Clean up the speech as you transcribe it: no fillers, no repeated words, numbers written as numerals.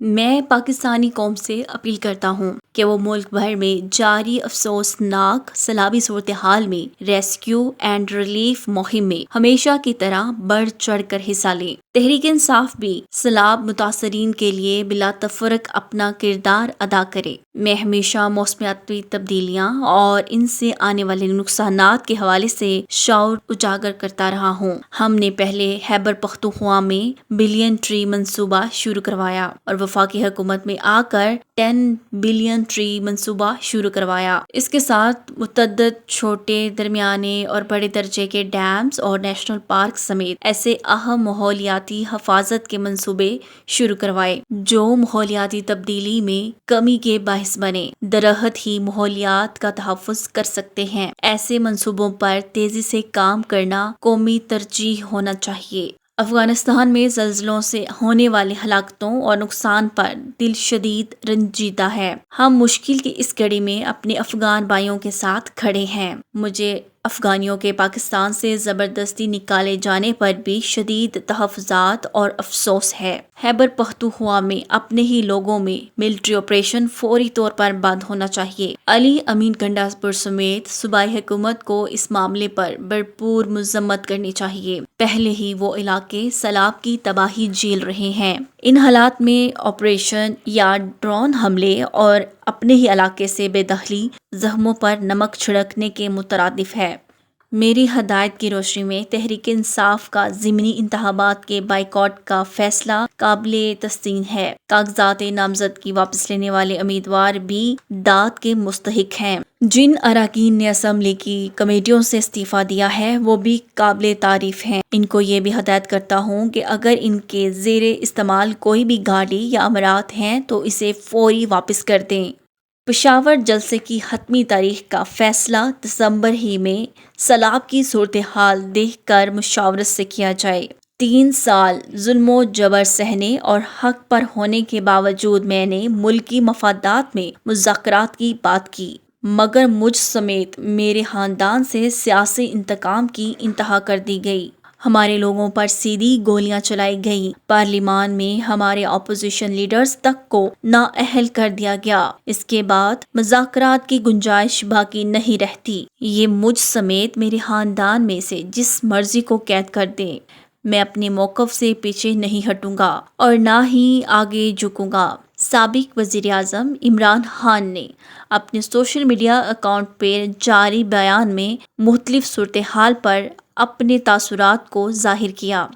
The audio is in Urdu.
میں پاکستانی قوم سے اپیل کرتا ہوں کہ وہ ملک بھر میں جاری افسوسناک سیلابی صورتحال میں ریسکیو اینڈ ریلیف مہم میں ہمیشہ کی طرح بڑھ چڑھ کر حصہ لیں۔ تحریک انصاف بھی سیلاب متاثرین کے لیے بلا تفرق اپنا کردار ادا کرے۔ میں ہمیشہ موسمیاتی تبدیلیاں اور ان سے آنے والے نقصانات کے حوالے سے شعور اجاگر کرتا رہا ہوں۔ ہم نے پہلے خیبر پختونخوا میں بلین ٹری منصوبہ شروع کروایا اور وفاقی حکومت میں آ کر 10 بلین ٹری منصوبہ شروع کروایا۔ اس کے ساتھ متعدد چھوٹے، درمیانے اور بڑے درجے کے ڈیمز اور نیشنل پارک سمیت ایسے اہم ماحولیاتی حفاظت کے منصوبے شروع کروائے جو ماحولیاتی تبدیلی میں کمی کے باعث بنے۔ درخت ہی ماحولیات کا تحفظ کر سکتے ہیں۔ ایسے منصوبوں پر تیزی سے کام کرنا قومی ترجیح ہونا چاہیے۔ افغانستان میں زلزلوں سے ہونے والی ہلاکتوں اور نقصان پر دل شدید رنجیدہ ہے۔ ہم مشکل کی اس گھڑی میں اپنے افغان بھائیوں کے ساتھ کھڑے ہیں۔ مجھے افغانیوں کے پاکستان سے زبردستی نکالے جانے پر بھی شدید تحفظات اور افسوس ہے۔ خیبر پختونخوا میں اپنے ہی لوگوں میں ملٹری آپریشن فوری طور پر بند ہونا چاہیے۔ علی امین گنڈاسپور سمیت صوبائی حکومت کو اس معاملے پر بھرپور مذمت کرنی چاہیے۔ پہلے ہی وہ علاقے سیلاب کی تباہی جھیل رہے ہیں۔ ان حالات میں آپریشن یا ڈرون حملے اور اپنے ہی علاقے سے بے دخلی زخموں پر نمک چھڑکنے کے مترادف ہے۔ میری ہدایت کی روشنی میں تحریک انصاف کا ضمنی انتخابات کے بائیکاٹ کا فیصلہ قابل تحسین ہے۔ کاغذات نامزدگی واپس لینے والے امیدوار بھی داد کے مستحق ہیں۔ جن اراکین نے اسمبلی کی کمیٹیوں سے استعفیٰ دیا ہے وہ بھی قابل تعریف ہیں۔ ان کو یہ بھی ہدایت کرتا ہوں کہ اگر ان کے زیر استعمال کوئی بھی گاڑی یا امارات ہیں تو اسے فوری واپس کر دیں۔ پشاور جلسے کی حتمی تاریخ کا فیصلہ دسمبر ہی میں سیلاب کی صورتحال دیکھ کر مشاورت سے کیا جائے۔ 3 سال ظلم و جبر سہنے اور حق پر ہونے کے باوجود میں نے ملکی مفادات میں مذاکرات کی بات کی، مگر مجھ سمیت میرے خاندان سے سیاسی انتقام کی انتہا کر دی گئی۔ ہمارے لوگوں پر سیدھی گولیاں چلائی گئیں۔ پارلیمان میں ہمارے اپوزیشن لیڈرز تک کو نااہل کر دیا گیا۔ اس کے بعد مذاکرات کی گنجائش باقی نہیں رہتی۔ یہ مجھ سمیت میرے خاندان میں سے جس مرضی کو قید کر دیں، میں اپنے موقف سے پیچھے نہیں ہٹوں گا اور نہ ہی آگے جھکوں گا۔ سابق وزیر اعظم عمران خان نے اپنے سوشل میڈیا اکاؤنٹ پر جاری بیان میں مختلف صورتحال پر اپنے تاثرات کو ظاہر کیا۔